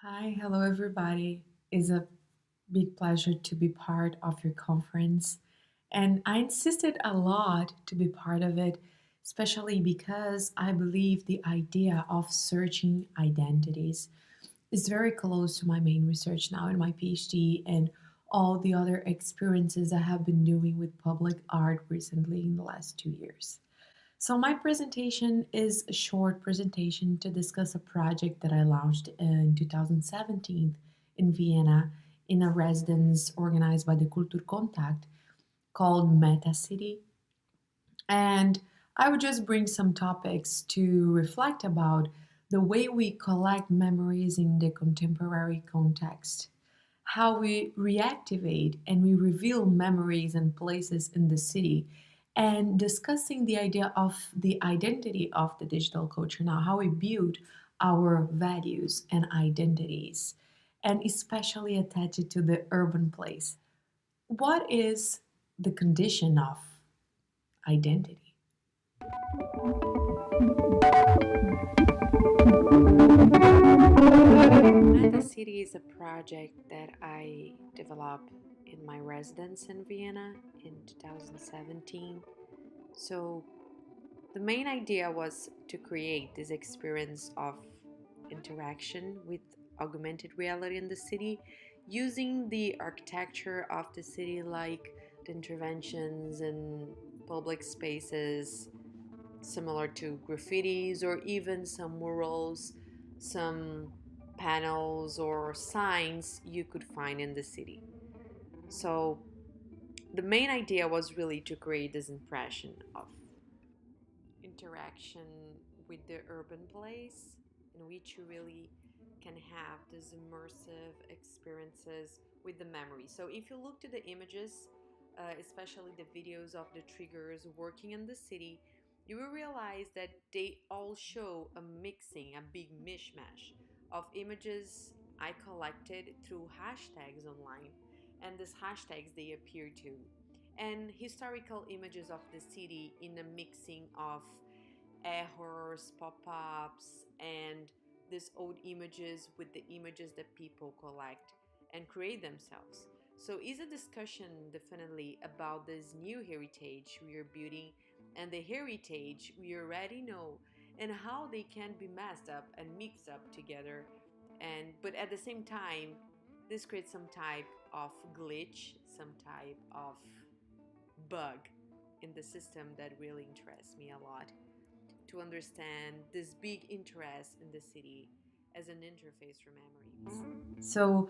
Hi, hello everybody. It's a big pleasure to be part of your conference. And I insisted a lot to be part of it, especially because I believe the idea of searching identities is very close to my main research now in my PhD and all the other experiences I have been doing with public art recently in the last 2 years. So, my presentation is a short presentation to discuss a project that I launched in 2017 in Vienna in a residence organized by the Kulturkontakt called MoTA City. And I would just bring some topics to reflect about the way we collect memories in the contemporary context, how we reactivate and we reveal memories and places in the city, and discussing the idea of the identity of the digital culture now, how we build our values and identities, and especially attached to the urban place. What is the condition of identity? Meta City is a project that I developed in my residence in Vienna in 2017. So, the main idea was to create this experience of interaction with augmented reality in the city using the architecture of the city, like the interventions in public spaces similar to graffitis or even some murals, some panels or signs you could find in the city. So the main idea was really to create this impression of interaction with the urban place in which you really can have these immersive experiences with the memory. So if you look to the images, especially the videos of the triggers working in the city, you will realize that they all show a mixing, a big mishmash of images I collected through hashtags online. And these hashtags they appear to and historical images of the city in a mixing of errors, pop-ups, and these old images with the images that people collect and create themselves. So is a discussion definitely about this new heritage we are building and the heritage we already know and how they can be messed up and mixed up together. And but at the same time, this creates some type of glitch, some type of bug in the system that really interests me a lot to understand this big interest in the city as an interface for memories. So,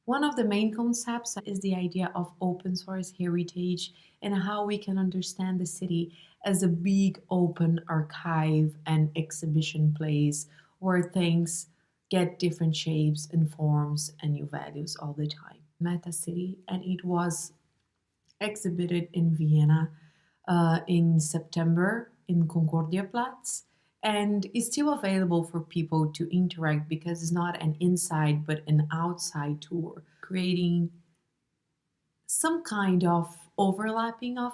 one of the main concepts is the idea of open source heritage and how we can understand the city as a big open archive and exhibition place where things get different shapes and forms and new values all the time. Meta City, and it was exhibited in Vienna in September in Concordiaplatz and is still available for people to interact because it's not an inside but an outside tour, creating some kind of overlapping of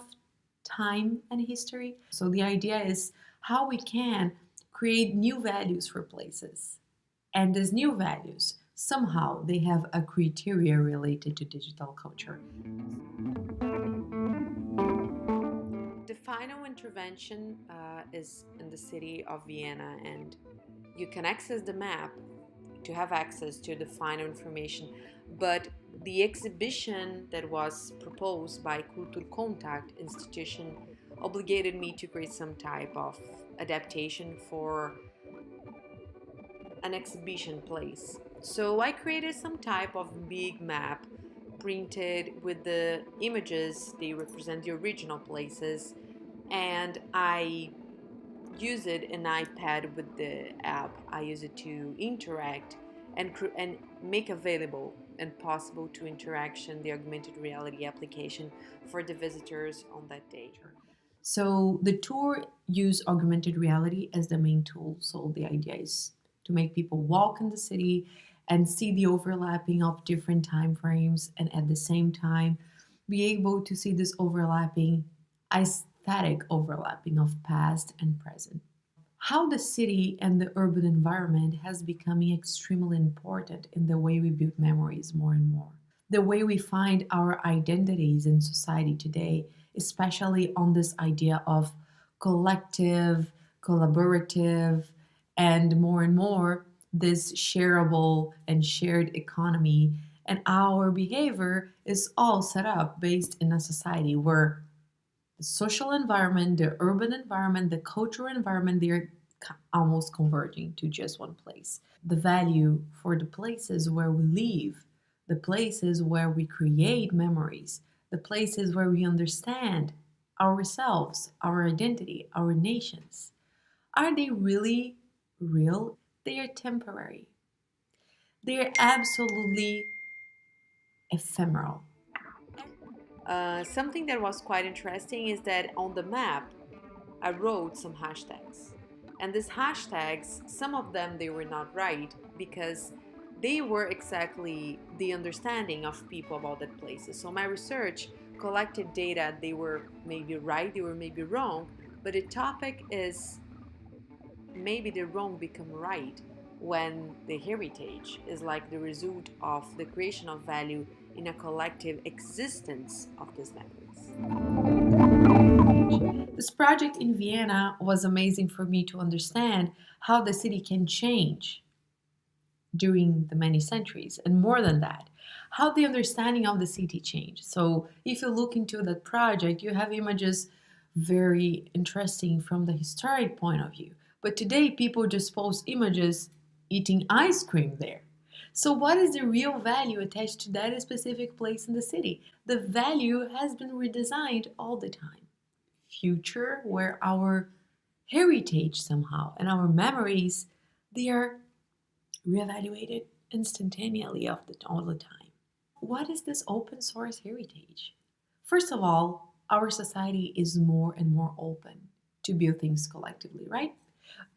time and history. So the idea is how we can create new values for places. And these new values, somehow they have a criteria related to digital culture. The final intervention is in the city of Vienna, and you can access the map to have access to the final information. But the exhibition that was proposed by Kulturkontakt institution obligated me to create some type of adaptation for an exhibition place. So I created some type of big map printed with the images, they represent the original places, and I use it an iPad with the app. I use it to interact and make available and possible to interaction the augmented reality application for the visitors on that day. So the tour use augmented reality as the main tool. So the idea is to make people walk in the city and see the overlapping of different time frames and at the same time be able to see this overlapping aesthetic overlapping of past and present. how the city and the urban environment has becoming extremely important in the way we build memories more and more. The way we find our identities in society today, especially on this idea of collective, collaborative, and more this shareable and shared economy. And our behavior is all set up based in a society where the social environment, the urban environment, the cultural environment, they're almost converging to just one place. The value for the places where we live, the places where we create memories, the places where we understand ourselves, our identity, our nations. Are they really real? They are temporary. They are absolutely ephemeral. Something that was quite interesting is that on the map, I wrote some hashtags. And these hashtags, some of them they were not right because they were exactly the understanding of people about that places. So my research collected data, they were maybe right, they were maybe wrong, but the topic is maybe the wrong become right when the heritage is like the result of the creation of value in a collective existence of these memories. This project in Vienna was amazing for me to understand how the city can change during the many centuries, and more than that, how the understanding of the city changed. So, if you look into that project, you have images very interesting from the historic point of view. But today, people just post images eating ice cream there. So, what is the real value attached to that specific place in the city? The value has been redesigned all the time. Future, where our heritage somehow and our memories, they are reevaluated instantaneously all the time. What is this open source heritage? First of all, our society is more and more open to build things collectively, right?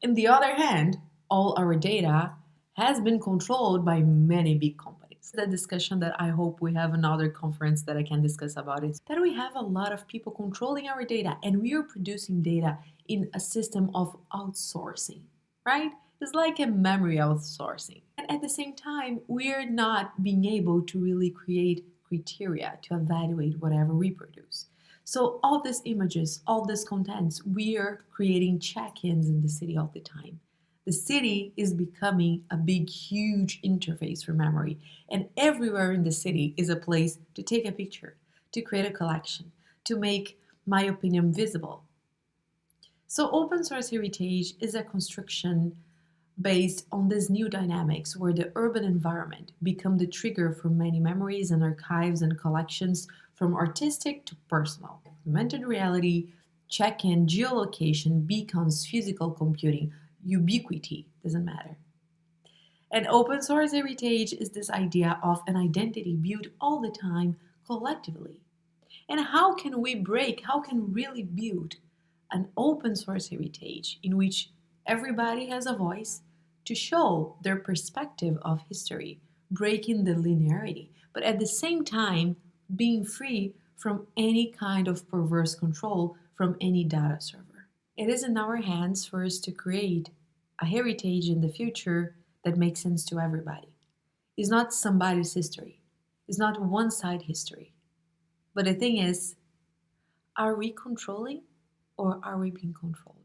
On the other hand, all our data has been controlled by many big companies. The discussion that I hope we have another conference that I can discuss about is that we have a lot of people controlling our data and we are producing data in a system of outsourcing, right? It's like a memory outsourcing. And at the same time, we're not being able to really create criteria to evaluate whatever we produce. So all these images, all these contents, we are creating check-ins in the city all the time. The city is becoming a big, huge interface for memory, and everywhere in the city is a place to take a picture, to create a collection, to make my opinion visible. So open source heritage is a construction based on these new dynamics where the urban environment become the trigger for many memories and archives and collections from artistic to personal. Augmented reality, check-in, geolocation, beacons, physical computing, ubiquity, doesn't matter. And open source heritage is this idea of an identity built all the time collectively. And how can we really build an open source heritage in which everybody has a voice to show their perspective of history, breaking the linearity, but at the same time being free from any kind of perverse control from any data server. It is in our hands for us to create a heritage in the future that makes sense to everybody. It's not somebody's history. It's not one side history. But the thing is, are we controlling or are we being controlled?